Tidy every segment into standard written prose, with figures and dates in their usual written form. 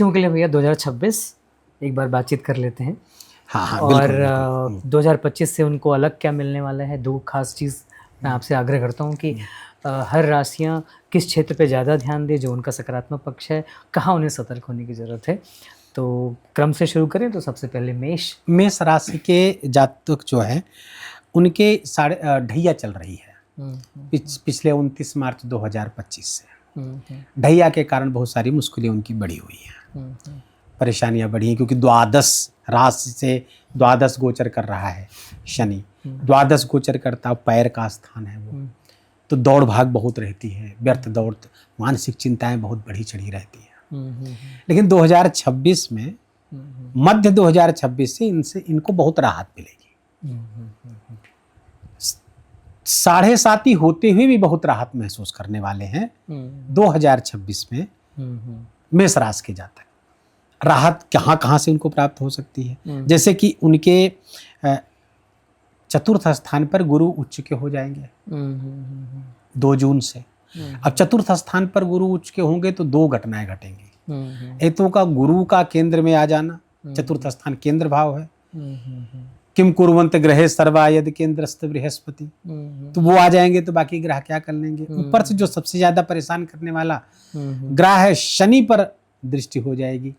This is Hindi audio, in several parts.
के लिए भैया 2026 एक बार बातचीत कर लेते हैं। हाँ हाँ, और बिल्कुल बिल्कुल। 2025 से उनको अलग क्या मिलने वाला है, दो खास चीज़ मैं आपसे आग्रह करता हूँ कि हर राशियाँ किस क्षेत्र पे ज़्यादा ध्यान दें जो उनका सकारात्मक पक्ष है, कहाँ उन्हें सतर्क होने की ज़रूरत है। तो क्रम से शुरू करें तो सबसे पहले मेष। मेष राशि के जातक जो है उनके ढैया चल रही है पिछले 29 मार्च 2025 से। ढैया के कारण बहुत सारी मुश्किलें उनकी बढ़ी हुई हैं, परेशानियां बढ़ी हैं, क्योंकि द्वादश राशि से द्वादश गोचर कर रहा है शनि। द्वादश गोचर करता पैर का स्थान है वो, तो दौड़ भाग बहुत रहती है, व्यर्थ दौड़, मानसिक चिंताएं बहुत बढ़ी चढ़ी रहती हैं। लेकिन 2026 में मध्य 2026 से इनको बहुत राहत मिलेगी। 7.5 होते हुए भी बहुत राहत महसूस करने वाले हैं 2026 में मेष राशि के जातक। राहत कहाँ से उनको प्राप्त हो सकती है, जैसे कि उनके चतुर्थ स्थान पर गुरु उच्च के हो जाएंगे 2 जून से। अब चतुर्थ स्थान पर गुरु उच्च के होंगे तो 2 घटनाएं घटेंगी। एक तो का गुरु का केंद्र में आ जाना, चतुर्थ स्थान केंद्र भाव है। किम कुर्वन्त ग्रहे सर्वा यदि केंद्रस्थ बृहस्पति, तो वो आ जाएंगे तो बाकी ग्रह क्या कर लेंगे। ऊपर से जो सबसे ज्यादा परेशान करने वाला ग्रह है शनि पर दृष्टि हो जाएगी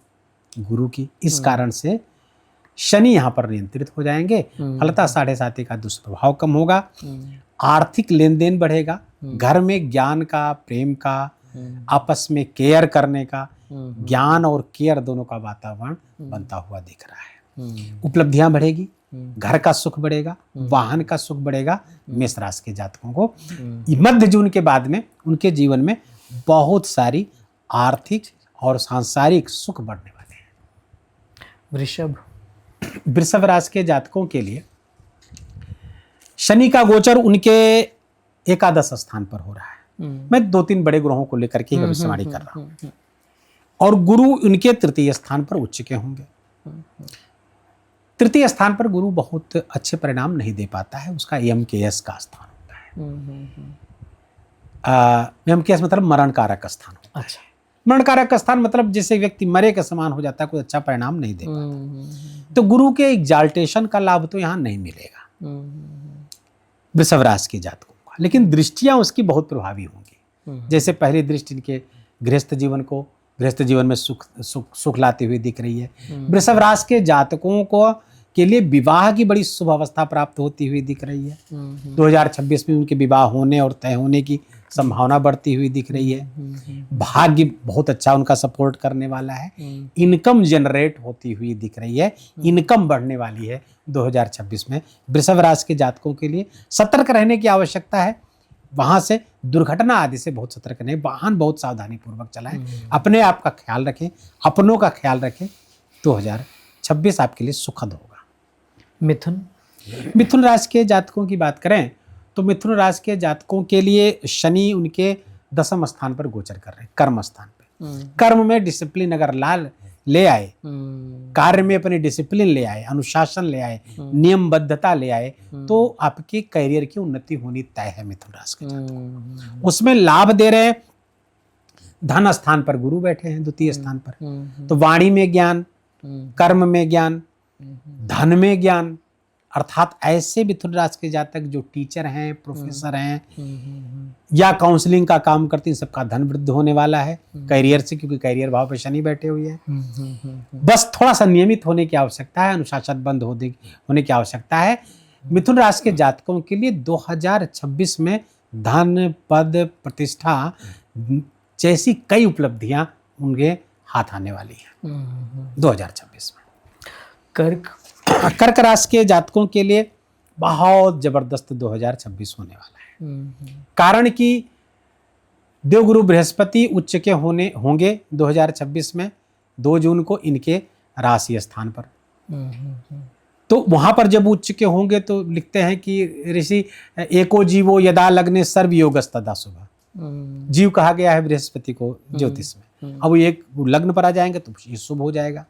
गुरु की, इस कारण से शनि यहाँ पर नियंत्रित हो जाएंगे। फलतः 7.5 का दुष्प्रभाव कम होगा, आर्थिक लेन देन बढ़ेगा, घर में ज्ञान का, प्रेम का, आपस में केयर करने का, ज्ञान और केयर दोनों का वातावरण बनता हुआ दिख रहा है। उपलब्धियां बढ़ेगी, घर का सुख बढ़ेगा, वाहन का सुख बढ़ेगा। मेष राशि के जातकों को मध्य जून के बाद में उनके जीवन में बहुत सारी आर्थिक और सांसारिक सुख बढ़ने वाले हैं। वृषभ राशि के जातकों के लिए शनि का गोचर उनके एकादश स्थान पर हो रहा है। मैं 2-3 बड़े ग्रहों को लेकर के भविष्यवाणी कर रहा हूं। और गुरु उनके तृतीय स्थान पर उच्च के होंगे। तृतीय स्थान पर गुरु बहुत अच्छे परिणाम नहीं दे पाता है, उसका यम के यश का स्थान होता है। यम के यश मतलब मरण कारक स्थान होता है। अच्छा। मरण कारक स्थान मतलब जैसे व्यक्ति मरे के समान हो जाता है, कोई अच्छा परिणाम नहीं दे पाता। तो गुरु के एग्जाल्टेशन का लाभ तो यहाँ नहीं मिलेगा वृषभ राशि के जातकों को, लेकिन दृष्टियां उसकी बहुत प्रभावी होंगी। जैसे पहली दृष्टि इनके गृहस्थ जीवन में सुख लाते हुए दिख रही है। वृषभ राशि के जातकों को के लिए विवाह की बड़ी शुभ अवस्था प्राप्त होती हुई दिख रही है। 2026 में उनके विवाह होने और तय होने की संभावना बढ़ती हुई दिख रही है। भाग्य बहुत अच्छा उनका सपोर्ट करने वाला है। इनकम जनरेट होती हुई दिख रही है, इनकम बढ़ने वाली है 2026 में। वृषभ राशि के जातकों के लिए सतर्क रहने की आवश्यकता है, वहां से दुर्घटना आदि से बहुत सतर्क रहें, वाहन बहुत सावधानी पूर्वक चलाएं, अपने आप का ख्याल रखें, अपनों का ख्याल रखें। 2026 आपके लिए सुखद होगा। मिथुन राशि के जातकों की बात करें तो मिथुन राशि के जातकों के लिए शनि उनके 10वें स्थान पर गोचर कर रहे हैं, कर्म स्थान पे। कर्म में डिसिप्लिन अगर ले आए, कार्य में अपने डिसिप्लिन ले आए, अनुशासन ले आए, नियमबद्धता ले आए, तो आपके करियर की उन्नति होनी तय है। मिथुन राशि के जातकों उसमें लाभ दे रहे हैं। धन स्थान पर गुरु बैठे हैं, द्वितीय स्थान पर, तो वाणी में ज्ञान, कर्म में ज्ञान, धन में ज्ञान, अर्थात ऐसे मिथुन राशि के जातक जो टीचर हैं, प्रोफेसर हैं या काउंसलिंग का काम करते हैं, सबका धन वृद्धि होने वाला है करियर से, क्योंकि करियर भाव पे शनि बैठे हुए हैं। बस थोड़ा सा नियमित होने की आवश्यकता है, अनुशासन बंद होने की आवश्यकता है। मिथुन राशि के जातकों के लिए 2026 में धन, पद, प्रतिष्ठा जैसी कई उपलब्धियां उनके हाथ आने वाली है 2026 में। कर्क राशि के जातकों के लिए बहुत जबरदस्त 2026 होने वाला है। कारण कि देवगुरु बृहस्पति उच्च के होंगे 2026 में 2 जून को इनके राशि स्थान पर। तो वहां पर जब उच्च के होंगे तो लिखते हैं कि ऋषि एको जीवो यदा लग्ने सर्व योगस्तदा शुभ। जीव कहा गया है बृहस्पति को ज्योतिष में। अब एक लग्न पर आ जाएंगे तो ये शुभ हो जाएगा।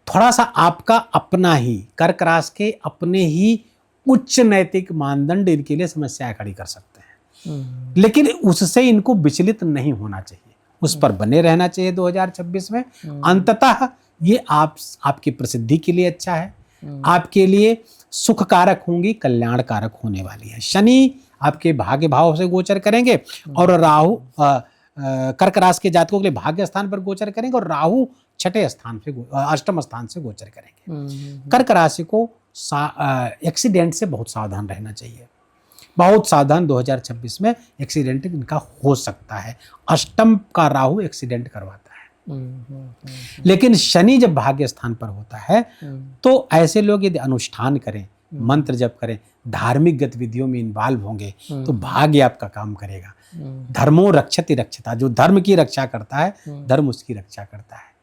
थोड़ा सा आपका अपना ही कर्क राशि के अपने ही उच्च नैतिक मानदंड इनके लिए समस्या खड़ी कर सकते हैं, लेकिन उससे इनको विचलित नहीं होना चाहिए। उस पर बने रहना चाहिए 2026 में। अंततः ये आपकी प्रसिद्धि के लिए अच्छा है, आपके लिए सुख कारक होंगी, कल्याण कारक होने वाली है। शनि आपके भाग्य भाव से गोचर करेंगे और राहु कर्क राशि के जातकों के लिए भाग्य स्थान पर गोचर करेंगे और राहु छठे स्थान से अष्टम स्थान से गोचर करेंगे। कर्क राशि को एक्सीडेंट से बहुत सावधान रहना चाहिए, बहुत सावधान। 2026 में एक्सीडेंट इनका हो सकता है। अष्टम का राहु एक्सीडेंट करवाता है। लेकिन शनि जब भाग्य स्थान पर होता है तो ऐसे लोग यदि अनुष्ठान करें, मंत्र जप करें, धार्मिक गतिविधियों में इन्वॉल्व होंगे तो भाग्य आपका काम करेगा। धर्मो रक्षति रक्षता, जो धर्म की रक्षा करता है धर्म उसकी रक्षा करता है।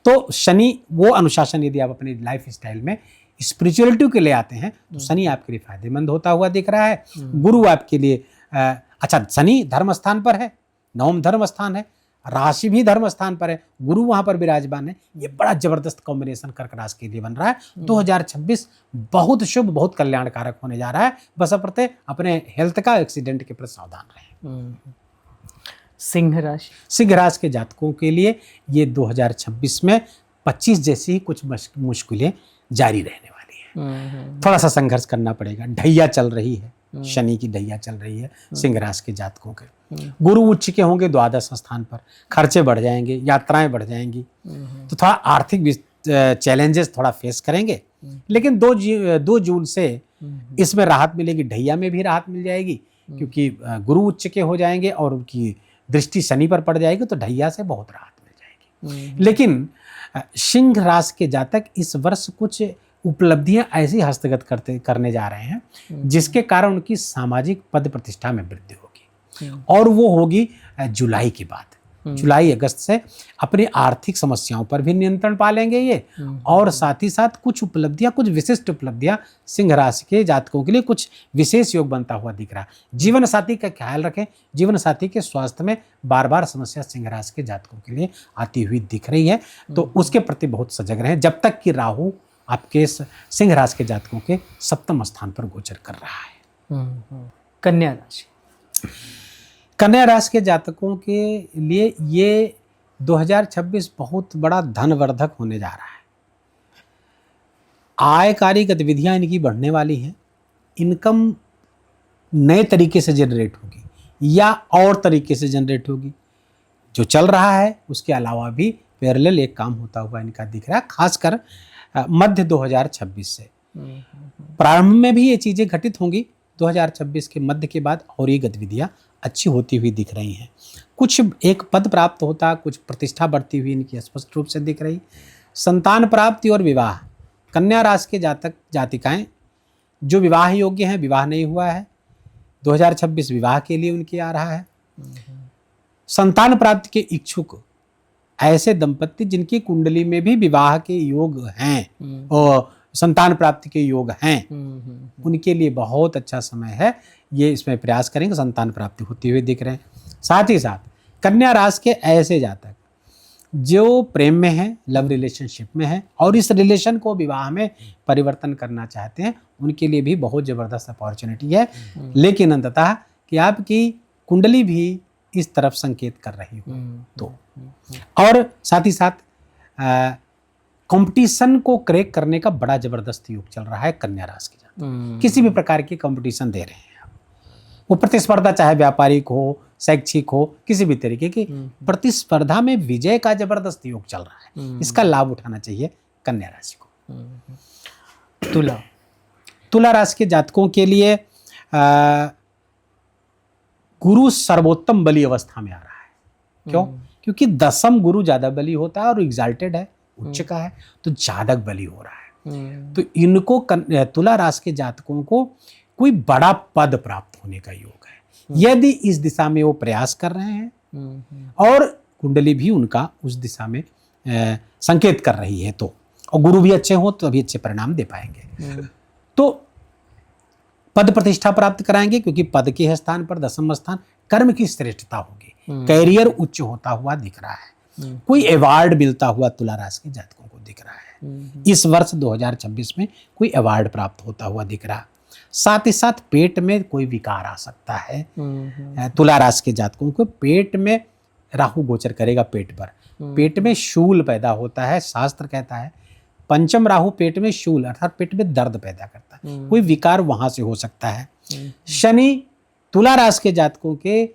तो शनि वो अनुशासन यदि आप अपनी लाइफ स्टाइल में स्पिरिचुअलिटी के लिए आते हैं तो शनि आपके लिए फायदेमंद होता हुआ दिख रहा है। गुरु आपके लिए अच्छा, शनि धर्म स्थान पर है, नवम धर्म स्थान है, राशि भी धर्म स्थान पर है, गुरु वहां पर विराजमान है। ये बड़ा जबरदस्त कॉम्बिनेशन कर्क राशि के लिए बन रहा है। 2026 बहुत शुभ, बहुत कल्याणकारक होने जा रहा है। बस अपने हेल्थ का एक्सीडेंट के प्रति सावधान रहें। सिंह राशि, सिंह राशि के जातकों के लिए ये 2026 में 25 जैसी ही कुछ मुश्किलें जारी रहने वाली है। थोड़ा सा संघर्ष करना पड़ेगा। ढैया चल रही है, शनि की ढैया चल रही है सिंह राशि के जातकों के। गुरु उच्च के होंगे द्वादश स्थान पर, खर्चे बढ़ जाएंगे, यात्राएं बढ़ जाएंगी, तो थोड़ा आर्थिक चैलेंजेस थोड़ा फेस करेंगे। लेकिन 2 जून से इसमें राहत मिलेगी, ढैया में भी राहत मिल जाएगी क्योंकि गुरु उच्च के हो जाएंगे और उनकी दृष्टि शनि पर पड़ जाएगी, तो ढैया से बहुत राहत मिल जाएगी। लेकिन सिंह राशि के जातक इस वर्ष कुछ उपलब्धियां ऐसी हस्तगत करने जा रहे हैं जिसके कारण उनकी सामाजिक पद प्रतिष्ठा में वृद्धि होगी और वो होगी जुलाई के बाद। जुलाई अगस्त से अपनी आर्थिक समस्याओं पर भी नियंत्रण पा लेंगे ये, और साथ ही साथ कुछ उपलब्धियां, कुछ विशिष्ट उपलब्धियां सिंह राशि के जातकों के लिए कुछ विशेष योग बनता हुआ दिख रहा है। जीवन साथी का ख्याल रखें, जीवन साथी के स्वास्थ्य में बार बार समस्या सिंह राशि के जातकों के लिए आती हुई दिख रही है, तो उसके प्रति बहुत सजग रहें जब तक कि राहु आपके सिंह राशि के जातकों के सप्तम स्थान पर गोचर कर रहा है। कन्या राशि, कन्या राशि के जातकों के लिए ये 2026 बहुत बड़ा धनवर्धक होने जा रहा है। आयकारी गतिविधियां इनकी बढ़ने वाली हैं। इनकम नए तरीके से जनरेट होगी या और तरीके से जनरेट होगी। जो चल रहा है उसके अलावा भी पैरेलल एक काम होता हुआ इनका दिख रहा है, खासकर मध्य 2026 से। प्रारंभ में भी ये चीजें घटित होंगी, 2026 के मध्य के बाद और ये गतिविधियां अच्छी होती हुई दिख रही हैं। कुछ एक पद प्राप्त होता, कुछ प्रतिष्ठा बढ़ती हुई इनकी स्पष्ट रूप से दिख रही। संतान प्राप्ति और विवाह, कन्या राशि के जातक जातिकाएं जो विवाह योग्य हैं, विवाह नहीं हुआ है, 2026 विवाह के लिए उनके आ रहा है। संतान प्राप्ति के इच्छुक ऐसे दंपति जिनकी कुंडली में भी विवाह के योग हैं और संतान प्राप्ति के योग हैं, उनके लिए बहुत अच्छा समय है। ये इसमें प्रयास करेंगे, संतान प्राप्ति होती हुई दिख रहे हैं। साथ ही साथ कन्या राशि के ऐसे जातक जो प्रेम में हैं, लव रिलेशनशिप में हैं और इस रिलेशन को विवाह में परिवर्तन करना चाहते हैं, उनके लिए भी बहुत ज़बरदस्त अपॉर्चुनिटी है। लेकिन अंततः कि आपकी कुंडली भी इस तरफ संकेत कर रही हो तो, और साथ ही साथ कंपटीशन को क्रैक करने का बड़ा जबरदस्त योग चल रहा है कन्या राशि के जातक। किसी भी प्रकार की कंपटीशन दे रहे हैं आप, वो प्रतिस्पर्धा चाहे व्यापारिक हो, शैक्षिक हो, किसी भी तरीके की प्रतिस्पर्धा में विजय का जबरदस्त योग चल रहा है। इसका लाभ उठाना चाहिए कन्या राशि को। तुला राशि के जातकों के लिए गुरु सर्वोत्तम बली अवस्था में आ रहा है। क्यों? क्योंकि दसम गुरु ज्यादा बली होता है और एग्जाल्टेड है, उच्च का है, तो ज्यादा बली हो रहा है। तो इनको तुला राशि के जातकों को कोई बड़ा पद प्राप्त होने का योग है यदि इस दिशा में वो प्रयास कर रहे हैं और कुंडली भी उनका उस दिशा में संकेत कर रही है, तो और गुरु भी अच्छे हो तो अभी अच्छे परिणाम दे पाएंगे। तो पद प्रतिष्ठा प्राप्त कराएंगे क्योंकि पद के स्थान पर दसम स्थान, कर्म की श्रेष्ठता होगी, कैरियर उच्च होता हुआ दिख रहा है। कोई अवार्ड मिलता हुआ तुला राशि के जातकों को दिख रहा है। इस वर्ष 2026 में कोई अवार्ड प्राप्त होता हुआ दिख रहा है। साथ ही साथ पेट में कोई विकार आ सकता है। तुला राशि के जातकों को पेट में राहु गोचर करेगा पेट पर, पेट में शूल पैदा होता है। शास्त्र कहता है पंचम राहु पेट में शूल अर्थात पेट में दर्द पैदा करता है, कोई विकार वहां से हो सकता है। शनि तुला राशि के जातकों के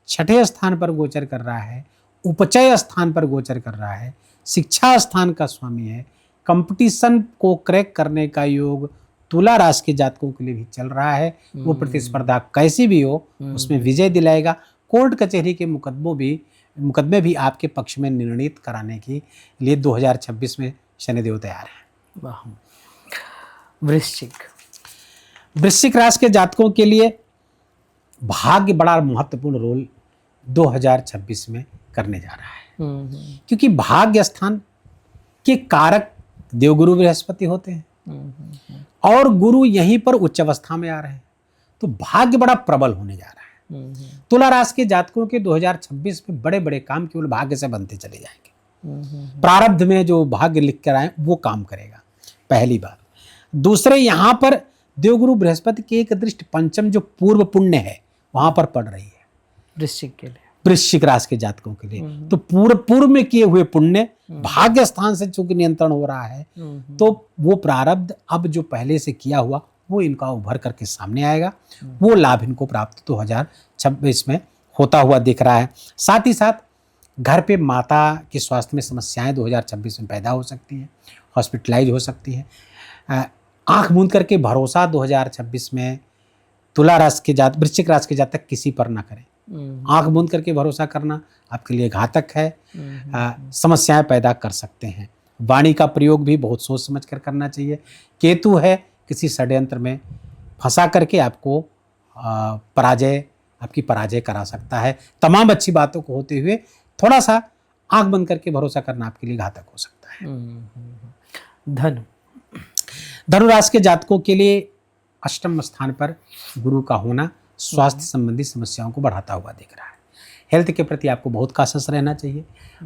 छठे स्थान पर गोचर कर रहा है, उपचय स्थान पर गोचर कर रहा है, शिक्षा स्थान का स्वामी है। कंपटीशन को क्रैक करने का योग तुला राशि के जातकों के लिए भी चल रहा है। वो प्रतिस्पर्धा कैसी भी हो उसमें विजय दिलाएगा। कोर्ट कचहरी के मुकदमे भी आपके पक्ष में निर्णित कराने के लिए 2026 में शनिदेव तैयार है। वाह। वृश्चिक राशि के जातकों के लिए भाग्य बड़ा महत्वपूर्ण रोल 2026 में करने जा रहा है, क्योंकि भाग्य स्थान के कारक देवगुरु बृहस्पति होते हैं और गुरु यहीं पर उच्च अवस्था में आ रहे हैं, तो भाग्य बड़ा प्रबल होने जा रहा है। तुला राशि के जातकों के 2026 में बड़े बड़े काम केवल भाग्य से बनते चले जाएंगे। प्रारब्ध में जो भाग्य लिख कर आए वो काम करेगा, पहली बात। दूसरे, यहां पर देवगुरु बृहस्पति की एक दृष्टि पंचम जो पूर्व पुण्य है वहां पर पड़ रही है वृश्चिक के लिए, वृश्चिक राशि के जातकों के लिए। तो पूर्व में किए हुए पुण्य भाग्य स्थान से चूंकि नियंत्रण हो रहा है, तो वो प्रारब्ध अब जो पहले से किया हुआ वो इनका उभर करके सामने आएगा। वो लाभ इनको प्राप्त 2026 में होता हुआ दिख रहा है। साथ ही साथ घर पे माता के स्वास्थ्य में समस्याएं 2026 में पैदा हो सकती हैं, हॉस्पिटलाइज हो सकती हैं। आंख मूंद करके भरोसा 2026 में वृश्चिक राशि के जातक किसी पर ना करें। आंख बंद करके भरोसा करना आपके लिए घातक है, समस्याएं पैदा कर सकते हैं। वाणी का प्रयोग भी बहुत सोच समझ कर करना चाहिए। केतु है, किसी षड्यंत्र में फंसा करके आपको आपकी पराजय करा सकता है। तमाम अच्छी बातों को होते हुए थोड़ा सा आंख बंद करके भरोसा करना आपके लिए घातक हो सकता है। धनु राशि के जातकों के लिए अष्टम स्थान पर गुरु का होना स्वास्थ्य संबंधी समस्याओं को बढ़ाता हुआ दिख रहा है। हेल्थ के प्रति आपको बहुत काशस रहना चाहिए।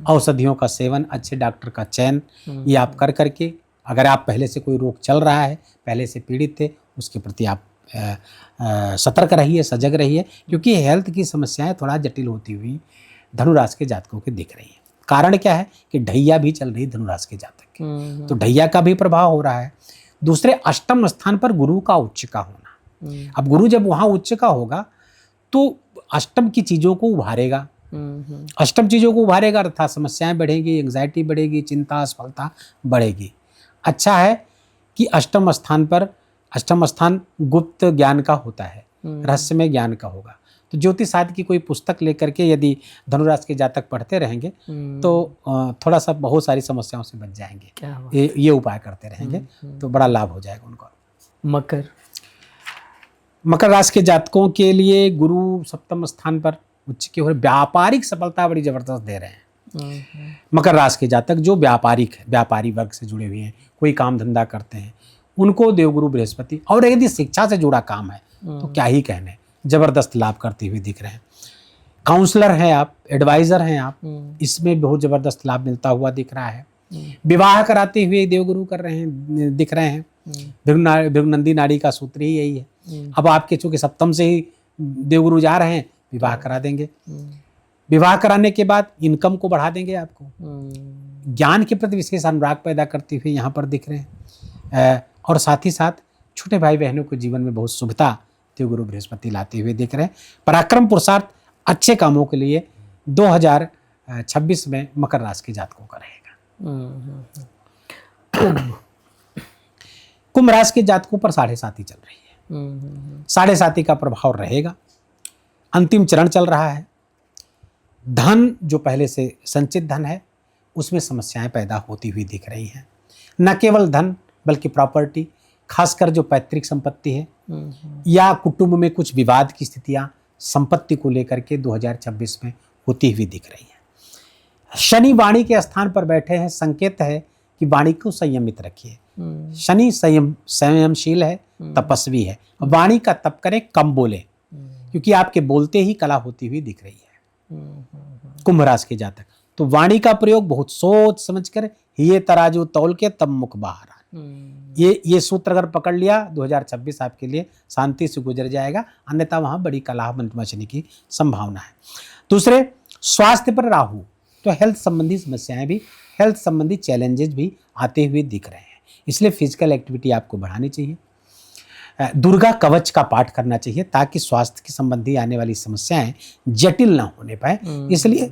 औषधियों का सेवन, अच्छे डॉक्टर का चयन ये आप कर करके, अगर आप पहले से कोई रोग चल रहा है, पहले से पीड़ित थे, उसके प्रति आप सतर्क रहिए, सजग रहिए, क्योंकि हेल्थ की समस्याएं थोड़ा जटिल होती हुई धनु राशि के जातकों के दिख रही है। कारण क्या है कि ढैया भी चल रही धनु राशि के जातक की, तो ढैया का भी प्रभाव हो रहा है। दूसरे, अष्टम स्थान पर गुरु का उच्च का होना। अब गुरु जब वहां उच्च का होगा तो अष्टम की चीजों को उभारेगा। अष्टम चीजों को उभारेगा अर्थात समस्याएं बढ़ेगी, एंग्जाइटी बढ़ेगी, चिंता असफलता बढ़ेगी। अच्छा है कि अष्टम स्थान गुप्त ज्ञान का होता है, रहस्यमय ज्ञान का होगा। तो ज्योतिष शास्त्र की कोई पुस्तक लेकर के यदि धनुराशि के जातक पढ़ते रहेंगे तो थोड़ा सा बहुत सारी समस्याओं से बच जाएंगे। ये उपाय करते रहेंगे तो बड़ा लाभ हो जाएगा उनको। मकर राशि के जातकों के लिए गुरु सप्तम स्थान पर उच्च की ओर, व्यापारिक सफलता बड़ी जबरदस्त दे रहे हैं। मकर राशि के जातक जो व्यापारी वर्ग से जुड़े हुए हैं, कोई काम धंधा करते हैं, उनको देवगुरु बृहस्पति, और यदि शिक्षा से जुड़ा काम है तो क्या ही कहने, जबरदस्त लाभ करते हुए दिख रहे हैं। काउंसलर हैं आप, एडवाइजर हैं आप, इसमें बहुत जबरदस्त लाभ मिलता हुआ दिख रहा है। विवाह कराते हुए देवगुरु दिख रहे हैं। भृगुनंदी नाड़ी का सूत्र ही यही है। अब आपके चूंकि सप्तम से ही देवगुरु जा रहे हैं, विवाह करा देंगे। विवाह कराने के बाद इनकम को बढ़ा देंगे आपको। ज्ञान के प्रति विशेष अनुराग पैदा करते हुए यहाँ पर दिख रहे हैं। और साथ ही साथ छोटे भाई बहनों के जीवन में बहुत शुभता देवगुरु बृहस्पति लाते हुए दिख रहे हैं। पराक्रम पुरुषार्थ अच्छे कामों के लिए 2026 में मकर राशि के जातकों का रहेगा। कुंभ राशि के जातकों पर 7.5 चल रही है। 7.5 का प्रभाव रहेगा। अंतिम चरण चल रहा है। धन जो पहले से संचित धन है उसमें समस्याएं पैदा होती हुई दिख रही हैं। न केवल धन बल्कि प्रॉपर्टी, खासकर जो पैतृक संपत्ति है या कुटुंब में कुछ विवाद की स्थितियां संपत्ति को लेकर के 2026 में होती हुई दिख रही हैं। शनि वाणी के स्थान पर बैठे हैं, संकेत है कि वाणी को संयमित रखिए। शनि संयमशील है, तपस्वी है। वाणी का तप करें, कम बोले, क्योंकि आपके बोलते ही कला होती हुई दिख रही है। कुंभ राशि के जातक तो वाणी का प्रयोग बहुत सोच समझकर, ये तराजू तौल के तब मुख बाहर आ। ये सूत्र अगर पकड़ लिया 2026 आपके लिए शांति से गुजर जाएगा, अन्यथा वहां बड़ी कलह मचने की संभावना है। दूसरे, स्वास्थ्य पर राहु, तो हेल्थ संबंधी समस्याएं भी, हेल्थ संबंधी चैलेंजेस भी आते हुए दिख रहे हैं, इसलिए फिजिकल एक्टिविटी आपको बढ़ानी चाहिए। दुर्गा कवच का पाठ करना चाहिए ताकि स्वास्थ्य के संबंधी आने वाली समस्याएं जटिल ना होने पाए, इसलिए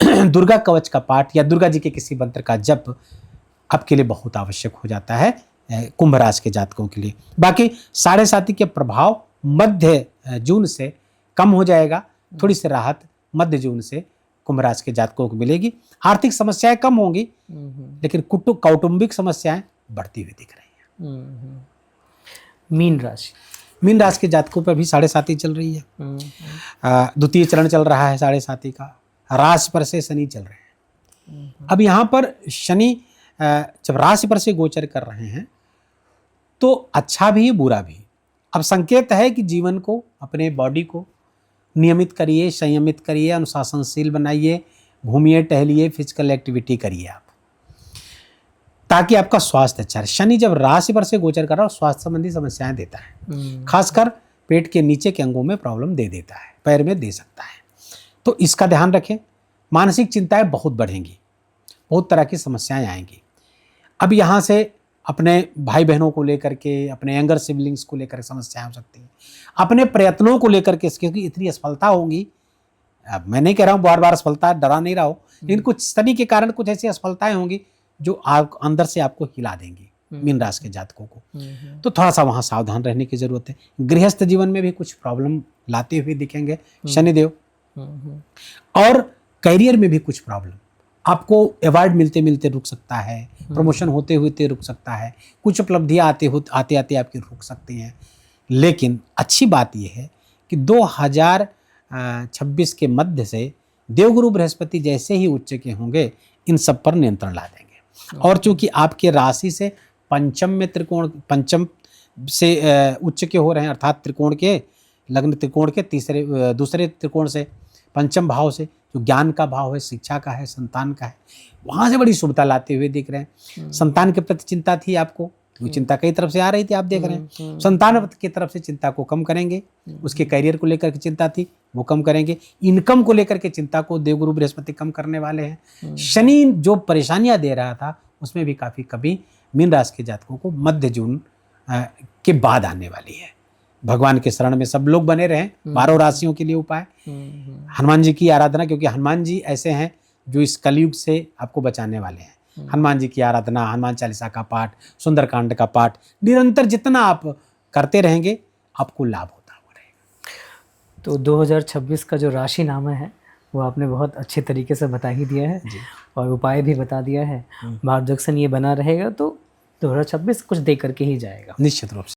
दुर्गा कवच का पाठ या दुर्गा जी के किसी मंत्र का जप आपके लिए बहुत आवश्यक हो जाता है कुंभ राशि के जातकों के लिए। बाकी 7.5 के प्रभाव मध्य जून से कम हो जाएगा, थोड़ी सी राहत मध्य जून से कुंभ राशि के जातकों को मिलेगी। आर्थिक समस्याएं कम होंगी, लेकिन कौटुंबिक समस्याएं बढ़ती हुई दिख रही हैं। मीन राशि, मीन राशि के जातकों पर भी 7.5 चल रही है। द्वितीय चरण चल रहा है 7.5 का, राशि पर से शनि चल रहे हैं। अब यहाँ पर शनि जब राशि पर से गोचर कर रहे हैं तो अच्छा भी बुरा भी। अब संकेत है कि जीवन को, अपने बॉडी को नियमित करिए, संयमित करिए, अनुशासनशील बनाइए, घूमिए टहलिए, फिजिकल एक्टिविटी करिए आप, ताकि आपका स्वास्थ्य अच्छा रहे। शनि जब राशि पर से गोचर कर रहा है स्वास्थ्य संबंधी समस्याएं देता है, खासकर पेट के नीचे के अंगों में प्रॉब्लम दे देता है, पैर में दे सकता है, तो इसका ध्यान रखें। मानसिक चिंताएं बहुत बढ़ेंगी, बहुत तरह की समस्याएं आएंगी। अब यहाँ से अपने भाई बहनों को लेकर के, अपने यंगर सिबलिंग्स को लेकर समस्याएं हो सकती हैं, अपने प्रयत्नों को लेकर के, क्योंकि इतनी असफलता होंगी। अब मैं नहीं कह रहा हूँ बार बार असफलता डरा नहीं रहा हो, लेकिन कुछ शनि के कारण कुछ ऐसी असफलताएं होंगी जो आप अंदर से आपको हिला देंगी मीन राशि के जातकों को, तो थोड़ा सा वहाँ सावधान रहने की जरूरत है। गृहस्थ जीवन में भी कुछ प्रॉब्लम लाते हुए दिखेंगे शनिदेव, और करियर में भी कुछ प्रॉब्लम, आपको अवार्ड मिलते मिलते रुक सकता है, प्रमोशन होते होते रुक सकता है, कुछ उपलब्धियां आते आते आपकी रुक सकती हैं। लेकिन अच्छी बात यह है कि 2026 के मध्य से देवगुरु बृहस्पति जैसे ही उच्च के होंगे, इन सब पर नियंत्रण ला देंगे। और चूंकि आपके राशि से पंचम में त्रिकोण, पंचम से उच्च के हो रहे हैं, अर्थात त्रिकोण के, लग्न त्रिकोण के दूसरे त्रिकोण से, पंचम भाव से, जो ज्ञान का भाव है, शिक्षा का है, संतान का है, वहां से बड़ी शुभता लाते हुए दिख रहे हैं। संतान के प्रति चिंता थी आपको, वो चिंता कई तरफ से आ रही थी, आप देख रहे हैं। संतान की तरफ से चिंता को कम करेंगे, उसके करियर को लेकर के चिंता थी वो कम करेंगे, इनकम को लेकर के चिंता को देवगुरु बृहस्पति कम करने वाले हैं। शनि जो परेशानियां दे रहा था उसमें भी काफी कमी मीन राशि के जातकों को मध्य जून के बाद आने वाली है। भगवान के शरण में सब लोग बने रहें। 12 राशियों के लिए उपाय, हनुमान जी की आराधना, क्योंकि हनुमान जी ऐसे हैं जो इस कलयुग से आपको बचाने वाले हैं। हनुमान जी की आराधना, हनुमान चालीसा का पाठ, सुंदरकांड का पाठ निरंतर जितना आप करते रहेंगे आपको लाभ होता हुआ रहेगा। तो 2026 का जो राशि नामा है वो आपने बहुत अच्छे तरीके से बता ही दिया है और उपाय भी बता दिया है। मार्गदर्शन ये बना रहेगा तो 2026 कुछ दे करके ही जाएगा निश्चित रूप से।